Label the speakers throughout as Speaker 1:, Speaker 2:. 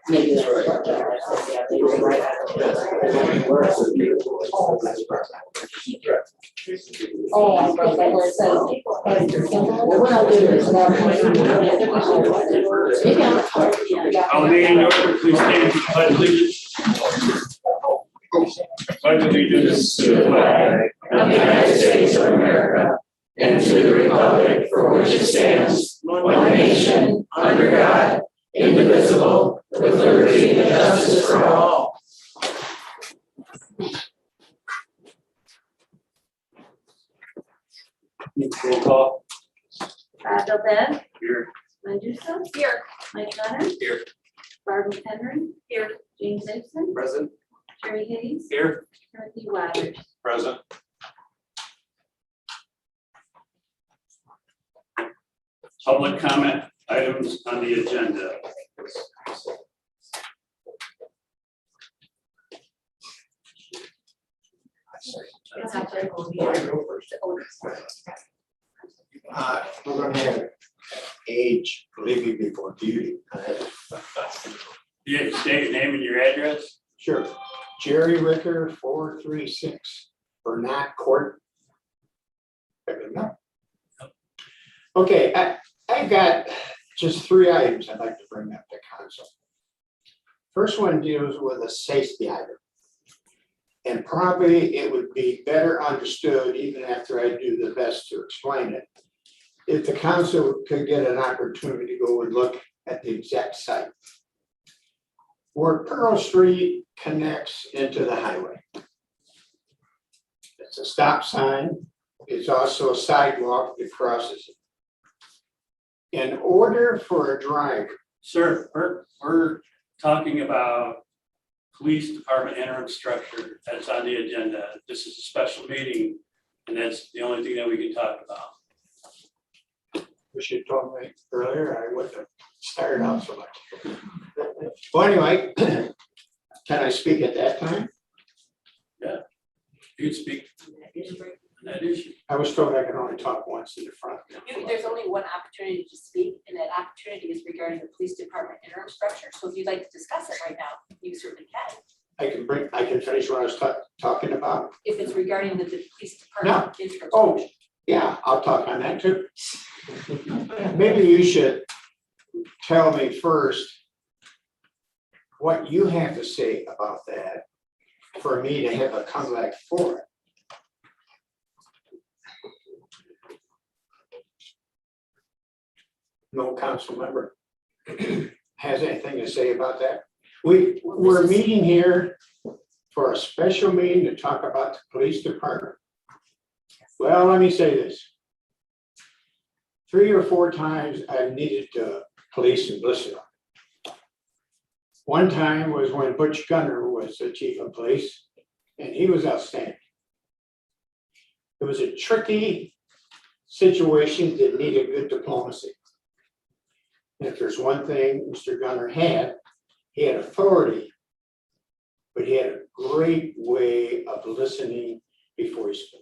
Speaker 1: Maybe that's right. Oh, where it says. What I'll do is now.
Speaker 2: I'll name your order, please stand for pledge allegiance. Pledge allegiance to the flag
Speaker 3: of the United States of America and to the republic for which it stands, one nation, under God, indivisible, with liberty and justice for all.
Speaker 2: Roll call.
Speaker 4: Bill Bed,
Speaker 2: Here.
Speaker 4: Medusa. Here. Mike Leonard.
Speaker 2: Here.
Speaker 4: Barbara Henry. Here. James Gibson.
Speaker 2: Present.
Speaker 4: Jerry Hayes.
Speaker 2: Here.
Speaker 4: Timothy Waters.
Speaker 2: Present. Public comment items on the agenda.
Speaker 5: We're gonna have age living before beauty.
Speaker 2: You state your name and your address.
Speaker 5: Sure. Jerry Ricker, 436 Burnett Court. Okay, I got just 3 items I'd like to bring up to council. First one deals with a safety item. And probably it would be better understood even after I do the best to explain it, if the council could get an opportunity to go and look at the exact site. Where Pearl Street connects into the highway. It's a stop sign. It's also a sidewalk that crosses it. In order for a driver.
Speaker 2: Sir, we're talking about police department interim structure. That's on the agenda. This is a special meeting, and that's the only thing that we can talk about.
Speaker 5: Wish you'd told me earlier, I wouldn't have started out so much. Well, anyway, can I speak at that time?
Speaker 2: You'd speak on that issue.
Speaker 5: I was told I could only talk once in the front.
Speaker 6: There's only one opportunity to speak, and that opportunity is regarding the police department interim structure. So if you'd like to discuss it right now, you certainly can.
Speaker 5: I can finish what I was talking about.
Speaker 6: If it's regarding the police department interim
Speaker 5: Oh.
Speaker 6: structure.
Speaker 5: Yeah, I'll talk on that too. Maybe you should tell me first what you have to say about that for me to have a comeback for it. No council member has anything to say about that. We're meeting here for a special meeting to talk about the police department. Well, let me say this. 3 or 4 times I needed police in Blissfield. One time was when Butch Gunner was the chief of police, and he was outstanding. It was a tricky situation that needed good diplomacy. And if there's one thing Mr. Gunner had, he had authority, but he had a great way of listening before he spoke.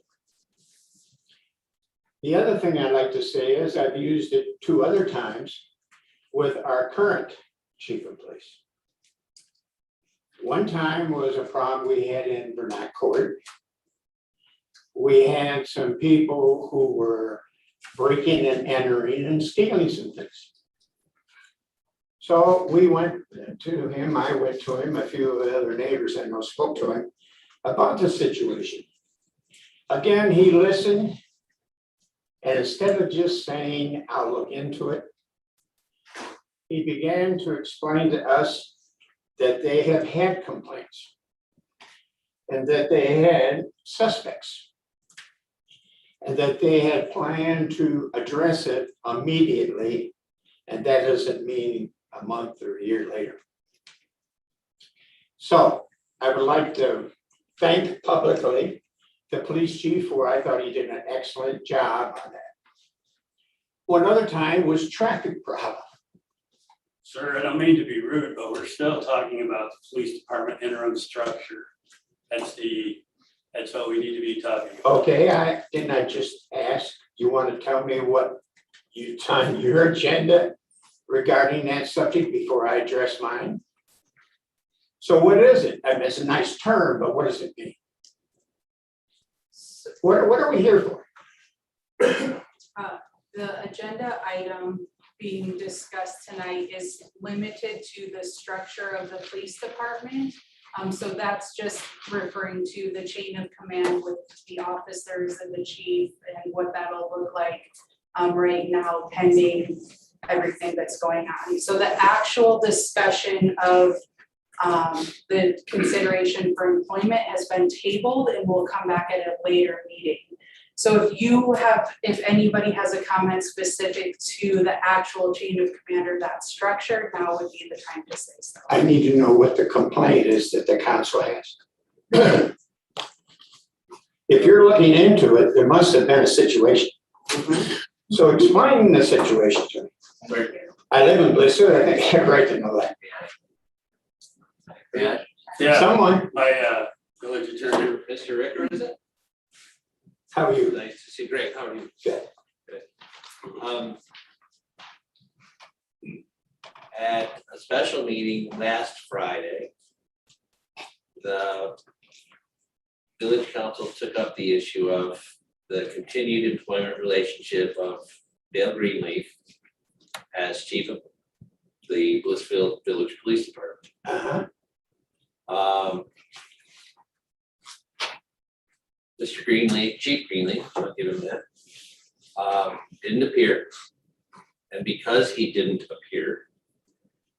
Speaker 5: The other thing I'd like to say is I've used it 2 other times with our current chief of police. One time was a problem we had in Burnett Court. We had some people who were breaking and entering and stealing some things. So we went to him, I went to him, a few of the other neighbors I know spoke to him about the situation. Again, he listened, and instead of just saying, I'll look into it, he began to explain to us that they have had complaints and that they had suspects and that they had planned to address it immediately, and that doesn't mean a month or a year later. So I would like to thank publicly the police chief, who I thought he did an excellent job on that. One other time was traffic problem.
Speaker 2: Sir, I don't mean to be rude, but we're still talking about the police department interim structure. That's what we need to be talking about.
Speaker 5: Okay, didn't I just ask, you want to tell me what you on your agenda regarding that subject before I address mine? So what is it? I mean, it's a nice term, but what does it mean? What are we here for?
Speaker 7: The agenda item being discussed tonight is limited to the structure of the police department. So that's just referring to the chain of command with the officers and the chief and what that'll look like right now pending everything that's going on. So the actual discussion of the consideration for employment has been tabled and will come back at a later meeting. So if anybody has a comment specific to the actual chain of command or that structure, now would be the time to say so.
Speaker 5: I need to know what the complaint is that the council has. If you're looking into it, there must have been a situation. So explain the situation to me. I live in Blissfield, I think I have a right to know that.
Speaker 2: Yeah,
Speaker 5: Someone,
Speaker 2: my village attorney.
Speaker 3: Mr. Ricker, is it?
Speaker 5: how are you?
Speaker 3: Nice to see you. Great, how are you?
Speaker 5: Good.
Speaker 3: At a special meeting last Friday, the village council took up the issue of the continued employment relationship of Dale Greenleaf as chief of the Blissfield Village Police Department.
Speaker 5: Uh-huh.
Speaker 3: Mr. Greenleaf, Chief Greenleaf, I'll give him that, didn't appear. And because he didn't appear,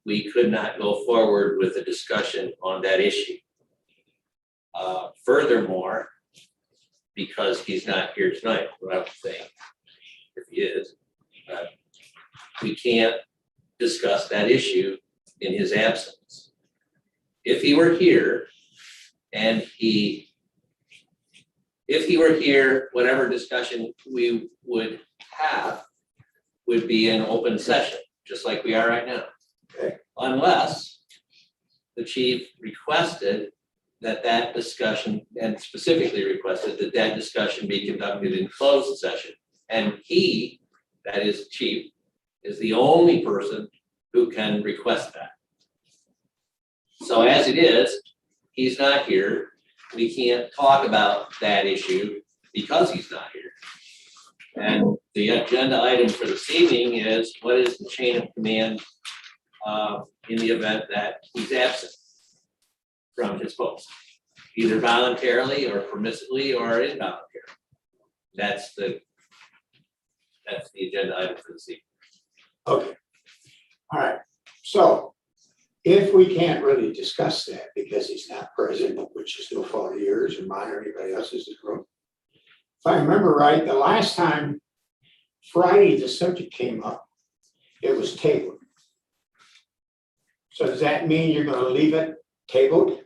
Speaker 3: we could not go forward with a discussion on that issue. Furthermore, because he's not here tonight, what I'm saying, if he is, we can't discuss that issue in his absence. If he were here and if he were here, whatever discussion we would have would be an open session, just like we are right now.
Speaker 5: Okay.
Speaker 3: Unless the chief requested that discussion, and specifically requested that discussion be conducted in closed session. And he, that is chief, is the only person who can request that. So as it is, he's not here. We can't talk about that issue because he's not here. And the agenda item for this evening is what is the chain of command in the event that he's absent from his post, either voluntarily or permissively or involuntarily. That's the agenda item for this evening.
Speaker 5: Okay. All right. So if we can't really discuss that because he's not present, which is no fault of yours or mine or anybody else's in the room. If I remember right, the last time Friday the subject came up, it was tabled. So does that mean you're going to leave it tabled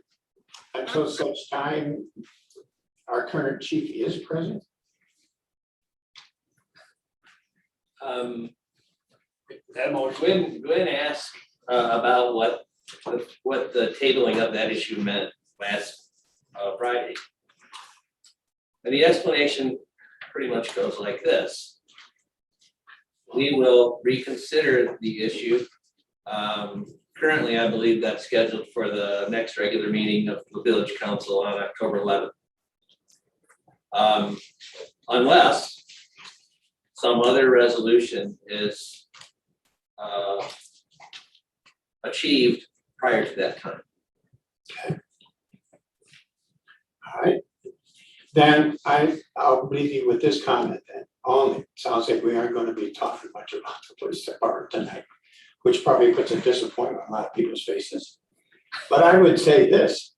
Speaker 5: until such time our current chief is present?
Speaker 2: That motion.
Speaker 3: Gwen asked about what the tabling of that issue meant last Friday. And the explanation pretty much goes like this. We will reconsider the issue. Currently, I believe that's scheduled for the next regular meeting of the village council on October 11th. Unless some other resolution is achieved prior to that time.
Speaker 5: All right. Then I'll leave you with this comment then. Only, sounds like we aren't going to be talking much about the police department tonight, which probably puts a disappointment on a lot of people's faces. But I would say this.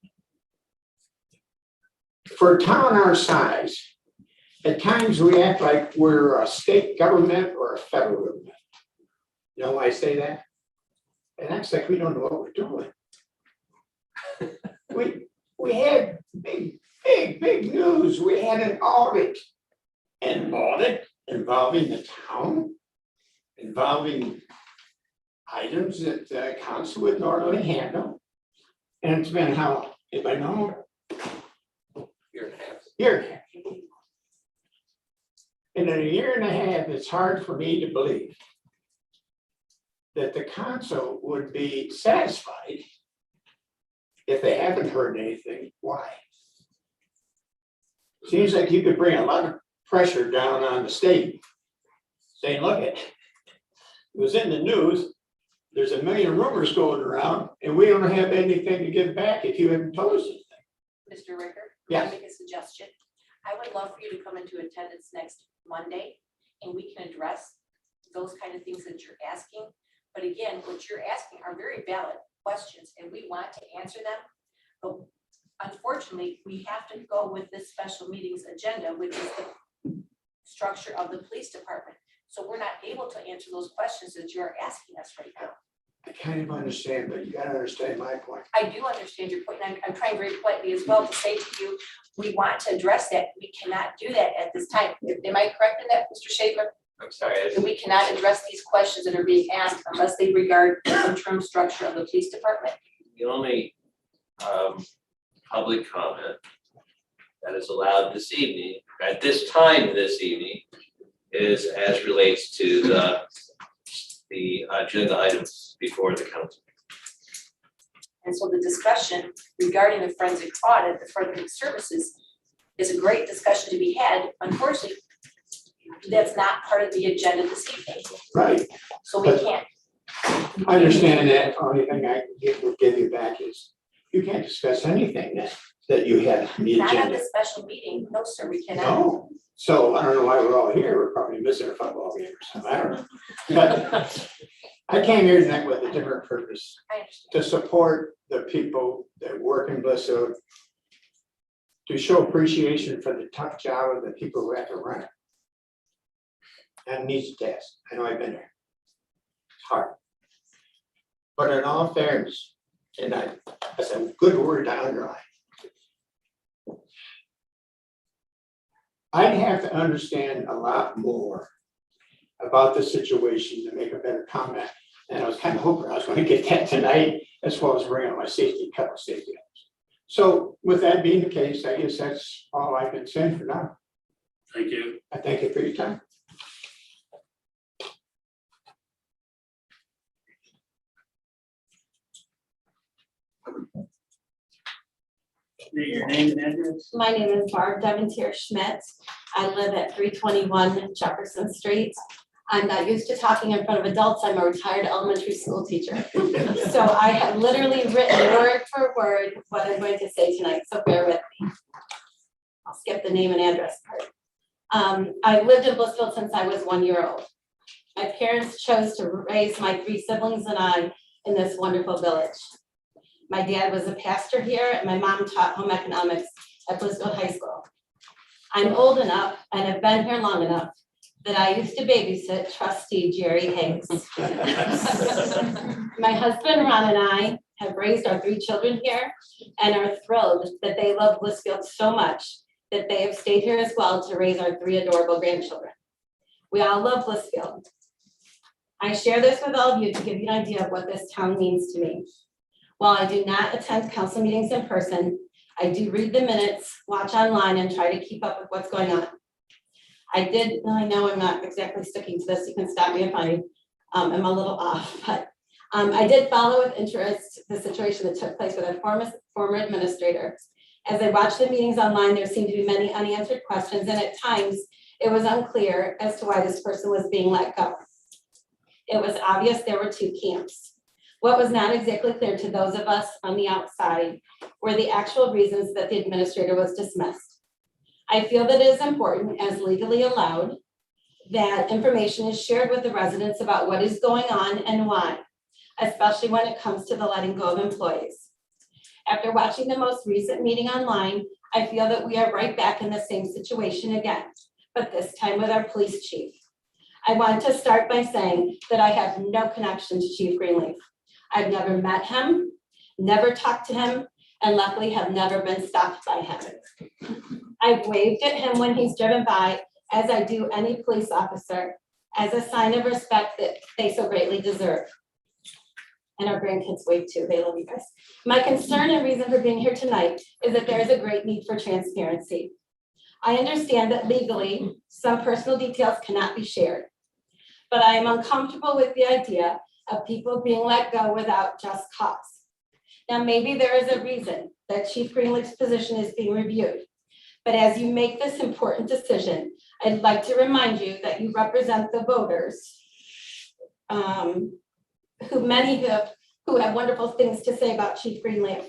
Speaker 5: For a town our size, at times we act like we're a state government or a federal government. You know why I say that? It acts like we don't know what we're doing. We had big news. We had an audit involving the town, involving items that the council would normally handle. And it's been how long? Anybody know?
Speaker 3: Year and a half.
Speaker 5: Year and a half. And in a year and a half, it's hard for me to believe that the council would be satisfied if they haven't heard anything. Why? Seems like you could bring a lot of pressure down on the state, saying, look, it was in the news, there's a million rumors going around, and we don't have anything to give back if you haven't told us anything.
Speaker 6: Mr. Ricker,
Speaker 5: Yes.
Speaker 6: can I make a suggestion? I would love for you to come into attendance next Monday, and we can address those kind of things that you're asking. But again, what you're asking are very valid questions, and we want to answer them. But unfortunately, we have to go with this special meetings agenda, which is the structure of the police department. So we're not able to answer those questions that you're asking us right now.
Speaker 5: I kind of understand, but you gotta understand my point.
Speaker 6: I do understand your point, and I'm trying very politely as well to say to you, we want to address that. We cannot do that at this time. Am I correct in that, Mr. Schaefer?
Speaker 3: I'm sorry,
Speaker 6: That we cannot address these questions that are being asked unless they regard the interim structure of the police department?
Speaker 3: the only public comment that is allowed this evening, at this time this evening, is as relates to the agenda items before the council.
Speaker 6: And so the discussion regarding the forensic audit, the forensic services, is a great discussion to be had. Unfortunately, that's not part of the agenda this evening,
Speaker 5: Right,
Speaker 6: so we can't.
Speaker 5: I understand that. Only thing I would give you back is you can't discuss anything that you had on the
Speaker 6: Not at
Speaker 5: agenda.
Speaker 6: the special meeting, no, sir, we cannot.
Speaker 5: No, so I don't know why we're all here. We're probably missing a football game or something. I don't know. But I came here tonight with a different purpose,
Speaker 6: I understand.
Speaker 5: to support the people that work in Blissfield, to show appreciation for the tough job of the people who have to run it. And needs a task. I know I've been there. It's hard. But in all fairness, and that's a good word to underline. I'd have to understand a lot more about the situation to make a better comment. And I was kind of hoping I was going to get that tonight, as well as bring up my couple safety items. So with that being the case, I guess that's all I can say for now.
Speaker 2: Thank you.
Speaker 5: I thank you for your time.
Speaker 2: Your name and address?
Speaker 8: My name is Barb Devontier Schmidt. I live at 321 Jefferson Street. I'm not used to talking in front of adults. I'm a retired elementary school teacher. So I have literally written word for word what I'm going to say tonight, so bear with me. I'll skip the name and address part. I've lived in Blissfield since I was 1 year old. My parents chose to raise my 3 siblings and I in this wonderful village. My dad was a pastor here and my mom taught home economics at Blissfield High School. I'm old enough and have been here long enough that I used to babysit trustee Jerry Hayes. My husband Ron and I have raised our 3 children here and are thrilled that they love Blissfield so much that they have stayed here as well to raise our 3 adorable grandchildren. We all love Blissfield. I share this with all of you to give you an idea of what this town means to me. While I do not attend council meetings in person, I do read the minutes, watch online, and try to keep up with what's going on. I know I'm not exactly sticking to this, you can stop me if I'm a little off, but I did follow with interest the situation that took place with a former administrator. As I watched the meetings online, there seemed to be many unanswered questions, and at times it was unclear as to why this person was being let go. It was obvious there were 2 camps. What was not exactly clear to those of us on the outside were the actual reasons that the administrator was dismissed. I feel that it is important, as legally allowed, that information is shared with the residents about what is going on and why, especially when it comes to the letting go of employees. After watching the most recent meeting online, I feel that we are right back in the same situation again, but this time with our police chief. I want to start by saying that I have no connection to Chief Greenleaf. I've never met him, never talked to him, and luckily have never been stopped by him. I've waved at him when he's driven by, as I do any police officer, as a sign of respect that they so greatly deserve. And our grandkids wave too, they love you guys. My concern and reason for being here tonight is that there is a great need for transparency. I understand that legally, some personal details cannot be shared, but I am uncomfortable with the idea of people being let go without just cause. Now, maybe there is a reason that Chief Greenleaf's position is being reviewed, but as you make this important decision, I'd like to remind you that you represent the voters, who have wonderful things to say about Chief Greenleaf,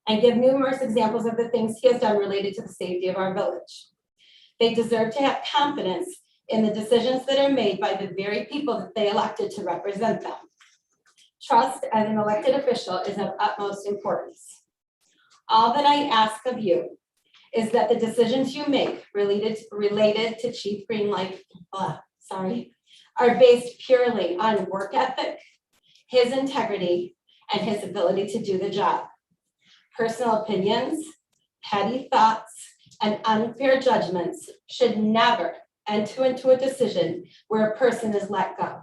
Speaker 8: and give numerous examples of the things he has done related to the safety of our village. They deserve to have confidence in the decisions that are made by the very people that they elected to represent them. Trust as an elected official is of utmost importance. All that I ask of you is that the decisions you make related to Chief Greenleaf, are based purely on work ethic, his integrity, and his ability to do the job. Personal opinions, petty thoughts, and unfair judgments should never enter into a decision where a person is let go.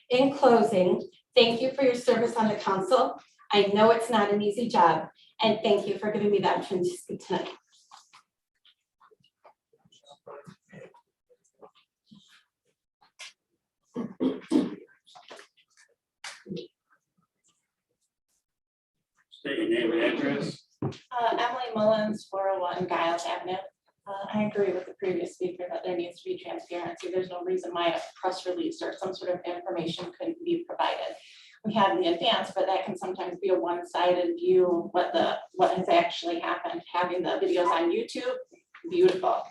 Speaker 8: In closing, thank you for your service on the council. I know it's not an easy job, and thank you for giving me the opportunity to speak tonight.
Speaker 2: State your name and address.
Speaker 9: Emily Mullins, 401 Giles Avenue. I agree with the previous speaker that there needs to be transparency. There's no reason why a press release or some sort of information couldn't be provided. We have the advance, but that can sometimes be a one-sided view of what has actually happened. Having the videos on YouTube, beautiful.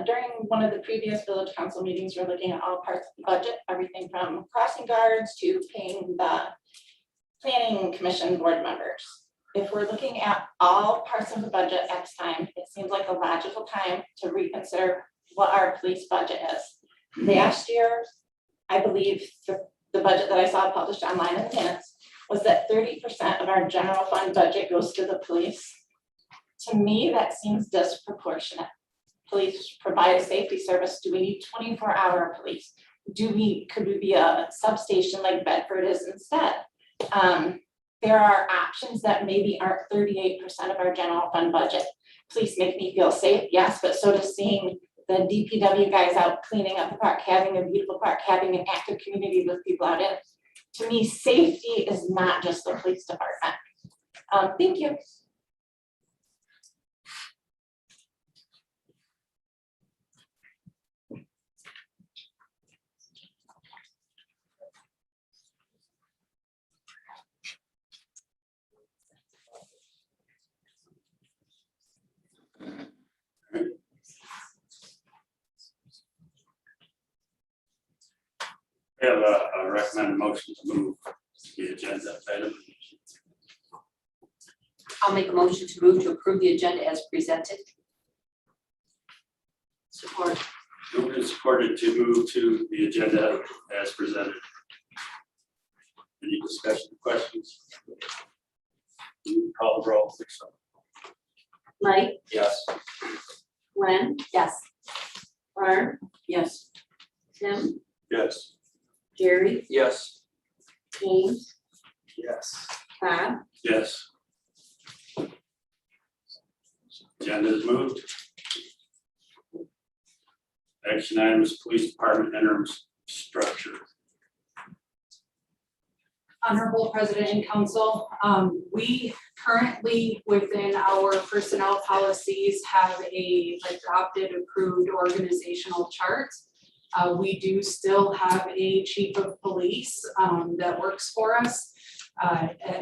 Speaker 9: During one of the previous village council meetings, we're looking at all parts of the budget, everything from crossing guards to paying the planning commission board members. If we're looking at all parts of the budget next time, it seems like a logical time to reconsider what our police budget is. Last year, I believe the budget that I saw published online in the minutes was that 30% of our general fund budget goes to the police. To me, that seems disproportionate. Police provide a safety service. Do we need 24-hour police? Could we be a substation like Bedford is instead? There are options that maybe aren't 38% of our general fund budget. Police make me feel safe, yes, but so does seeing the DPW guys out cleaning up the park, having a beautiful park, having an active community with people out in it. To me, safety is not just the police department. Thank you.
Speaker 2: We have a recommended motion to move the agenda item.
Speaker 1: I'll make a motion to move to approve the agenda as presented. Support.
Speaker 2: Moved and supported to move to the agenda as presented. Any discussion, questions? Call the roll, please.
Speaker 1: Mike,
Speaker 2: Yes.
Speaker 1: Gwen,
Speaker 8: Yes.
Speaker 1: Barb,
Speaker 3: Yes.
Speaker 1: Tim,
Speaker 2: Yes.
Speaker 1: Jerry,
Speaker 2: Yes.
Speaker 1: James,
Speaker 2: Yes.
Speaker 1: Bob,
Speaker 2: Yes. Agenda is moved. Action item is police department interim structure.
Speaker 7: Honorable President and Council, we currently within our personnel policies have a adopted approved organizational chart. We do still have a chief of police that works for us.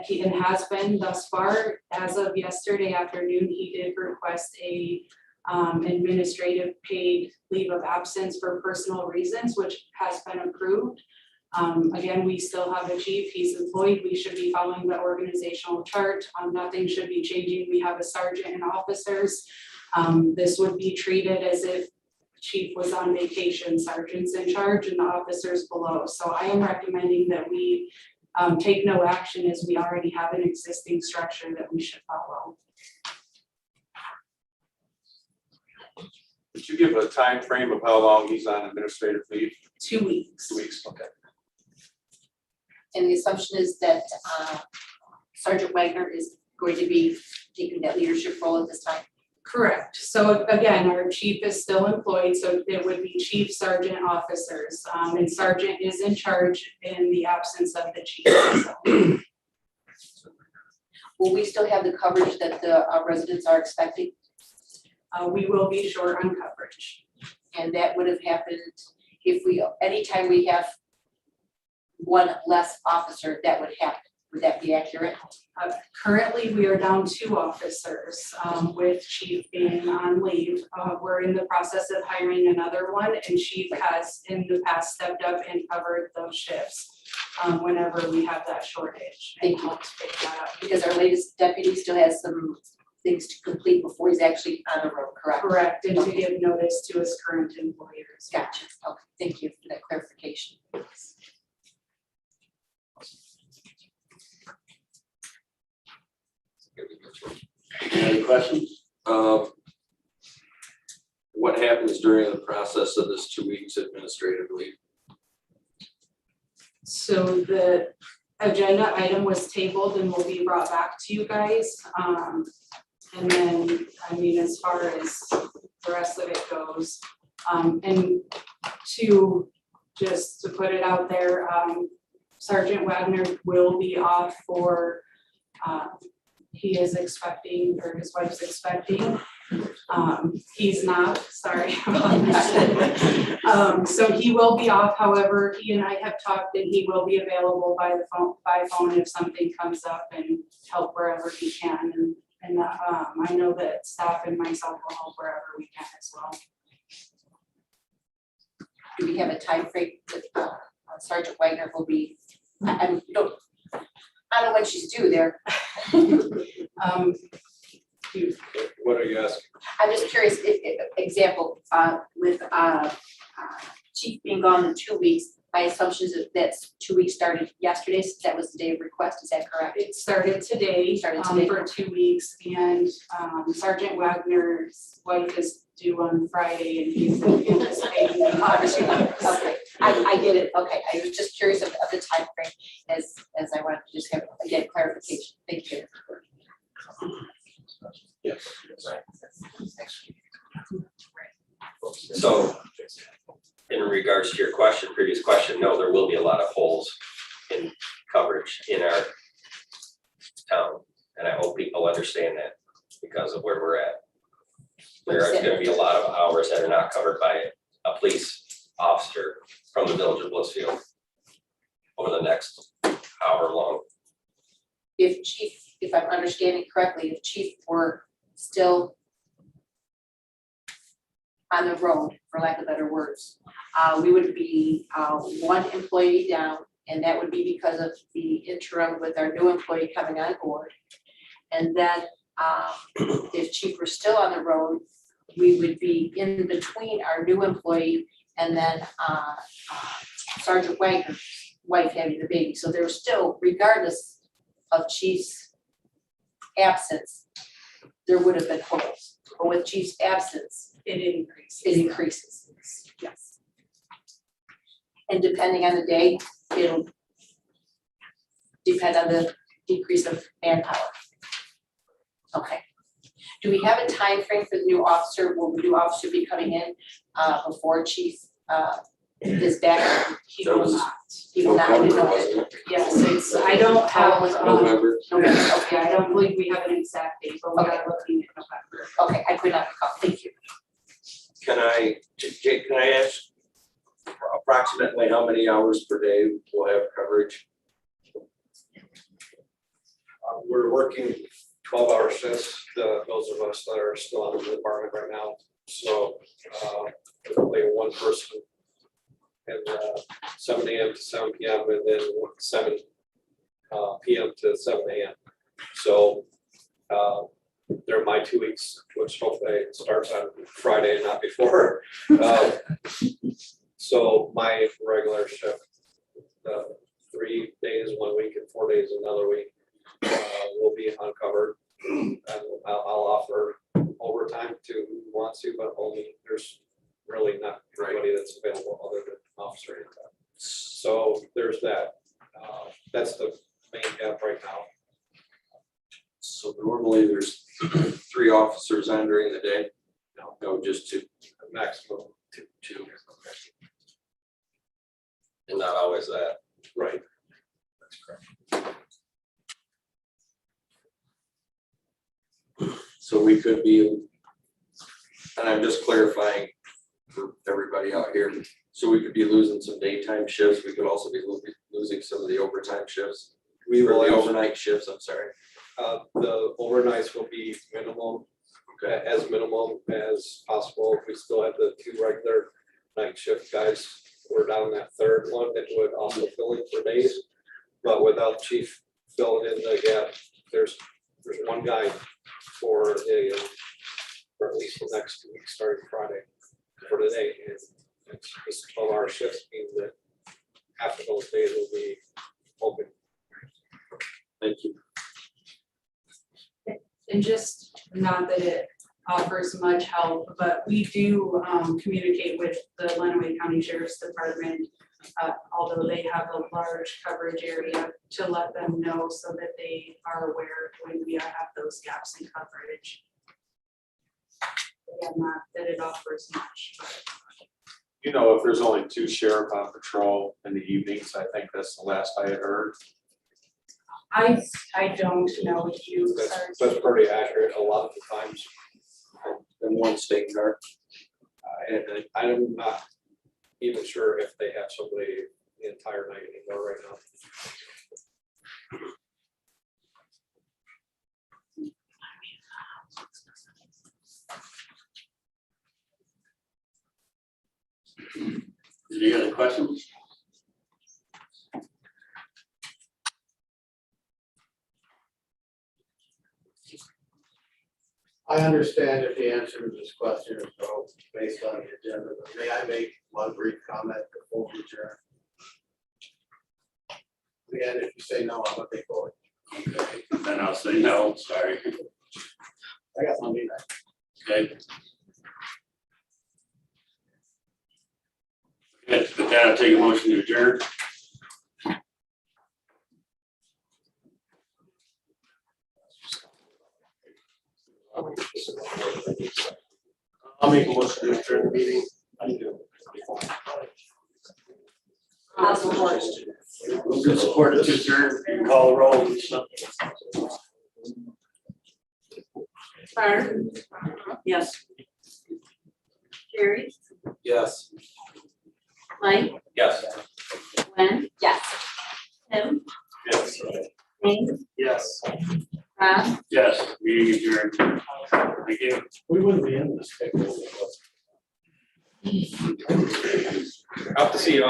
Speaker 7: He has been thus far. As of yesterday afternoon, he did request a administrative paid leave of absence for personal reasons, which has been approved. Again, we still have a chief, he's employed, we should be following the organizational chart. Nothing should be changing. We have a sergeant and officers. This would be treated as if chief was on vacation, sergeant's in charge and the officers below. So I am recommending that we take no action as we already have an existing structure that we should follow.
Speaker 10: Could you give a time frame of how long he's on administrative leave?
Speaker 7: 2 weeks.
Speaker 10: 2 weeks, okay.
Speaker 1: and the assumption is that Sergeant Wagner is
Speaker 6: going to be taking that leadership role at this time?
Speaker 7: Correct. So again, our chief is still employed, so it would be chief, sergeant, officers. And sergeant is in charge in the absence of the chief. So,
Speaker 6: Will we still have the coverage that the residents are expecting?
Speaker 7: we will be short on coverage.
Speaker 6: And that would have happened if anytime we have one less officer, that would happen. Would that be accurate?
Speaker 7: Currently, we are down 2 officers, with chief being on leave. We're in the process of hiring another one, and chief has in the past stepped up and covered those shifts whenever we have that shortage. And
Speaker 6: Thank you.
Speaker 7: helped pick that up.
Speaker 6: Because our latest deputy still has some things to complete before he's actually on the road, correct?
Speaker 7: Correct, and to give notice to his current employers.
Speaker 6: Gotcha. Okay, thank you for that clarification.
Speaker 2: Any questions?
Speaker 3: What happens during the process of this 2 weeks administrative leave?
Speaker 7: So the agenda item was tabled and will be brought back to you guys. And then, I mean, as far as the rest of it goes, and just to put it out there, Sergeant Wagner will be off for, he is expecting, or his wife's expecting. He's not, sorry about that. So he will be off, however, he and I have talked and he will be available by phone if something comes up and help wherever he can. And I know that staff and myself will help wherever we can as well.
Speaker 6: Do we have a time frame that Sergeant Wagner will be, I don't know when she's due there.
Speaker 3: What are you asking?
Speaker 6: I'm just curious, example, with chief being gone in 2 weeks, my assumption is that's 2 weeks started yesterday, since that was the day of request, is that correct?
Speaker 7: It started today, for 2 weeks, and Sergeant Wagner's wife is due on Friday, and he's anticipating the
Speaker 6: Okay, I get it, okay, I was just curious of the time frame, as I wanted to just have, again, clarification, thank you.
Speaker 3: Yes.
Speaker 11: So in regards to your question, previous question, no, there will be a lot of holes in coverage in our town. And I hope people understand that because of where we're at. There is going to be a lot of hours that are not covered by a police officer from the village of Blissfield over the next however long.
Speaker 6: If I'm understanding correctly, if chief were still on the road, for lack of better words, we would be 1 employee down, and that would be because of the interim with our new employee coming on board. And then if chief were still on the road, we would be in between our new employee and then Sergeant Wagner's wife having the baby. So there's still, regardless of chief's absence, there would have been holes. But with chief's absence,
Speaker 7: It increases.
Speaker 6: it increases. Yes. And depending on the day, it'll depend on the decrease of manpower. Okay. Do we have a time frame for the new officer? Will the new officer be coming in before chief is back?
Speaker 7: He will not.
Speaker 6: He will not. I didn't know
Speaker 3: November,
Speaker 6: that.
Speaker 3: wasn't it?
Speaker 7: Yes, I don't have,
Speaker 3: November.
Speaker 6: November, okay,
Speaker 7: I don't believe we have an exact date, but we
Speaker 6: Okay.
Speaker 7: are looking at November.
Speaker 6: okay, I could not recall, thank you.
Speaker 3: Jake, can I ask approximately how many hours per day we'll have coverage?
Speaker 12: We're working 12-hour shifts, those of us that are still in the department right now. So typically 1 person and 7 a.m. to 7 p.m. and then 7 p.m. to 7 a.m. So they're my 2 weeks, which hopefully starts on Friday and not before. So my regular shift, 3 days 1 week and 4 days another week, will be uncovered. And I'll offer overtime to who wants to, but only there's really not anybody that's available other than officer anytime. So there's that. That's the main gap right now.
Speaker 10: So normally there's 3 officers on during the day. No, just 2.
Speaker 12: Maximum two.
Speaker 11: And not always that.
Speaker 12: Right.
Speaker 10: So we could be, and I'm just clarifying for everybody out here, so we could be losing some daytime shifts, we could also be losing some of the overtime shifts.
Speaker 12: We
Speaker 10: Or
Speaker 12: will
Speaker 10: the
Speaker 12: have,
Speaker 10: overnight shifts, I'm sorry.
Speaker 12: the overnights will be minimum, as minimum as possible. We still have the 2 regular night shift guys. We're down that 3rd one that would also fill in for days. But without chief filling in the gap, there's 1 guy for at least the next 2 weeks, starting Friday for today. And it's just 12-hour shifts, means that half of those days will be open.
Speaker 10: Thank you.
Speaker 7: And just not that it offers much help, but we do communicate with the Lenawee County Sheriff's Department, although they have a large coverage area, to let them know so that they are aware when we have those gaps in coverage. Again, not that it offers much, but
Speaker 10: You know, if there's only 2 sheriff on patrol in the evenings, I think that's the last I had heard.
Speaker 7: I don't know if you.
Speaker 12: That's pretty accurate a lot of the times.
Speaker 10: And 1 state guard.
Speaker 12: And I'm not even sure if they have somebody the entire night anymore right now.
Speaker 2: Any other questions?
Speaker 5: I understand if the answer to this question is no, based on the agenda, but may I make one brief comment before we adjourn? Again, if you say no, I'm gonna take forward.
Speaker 2: Okay, then I'll say no, sorry.
Speaker 5: I got one minute.
Speaker 2: Okay. Okay, with that, I'll take a motion to adjourn.
Speaker 10: I'll make a motion to adjourn the meeting.
Speaker 2: Good support to adjourn, you can call the roll and stuff.
Speaker 4: Barb?
Speaker 8: Yes.
Speaker 4: Carrie?
Speaker 10: Yes.
Speaker 4: Mike?
Speaker 11: Yes.
Speaker 4: Gwen?
Speaker 6: Yes.
Speaker 4: Tim?
Speaker 2: Yes.
Speaker 4: James?
Speaker 10: Yes.
Speaker 4: Rob?
Speaker 2: Yes, meeting adjourned. Thank you.
Speaker 10: We wouldn't be in this.
Speaker 12: Out to see you.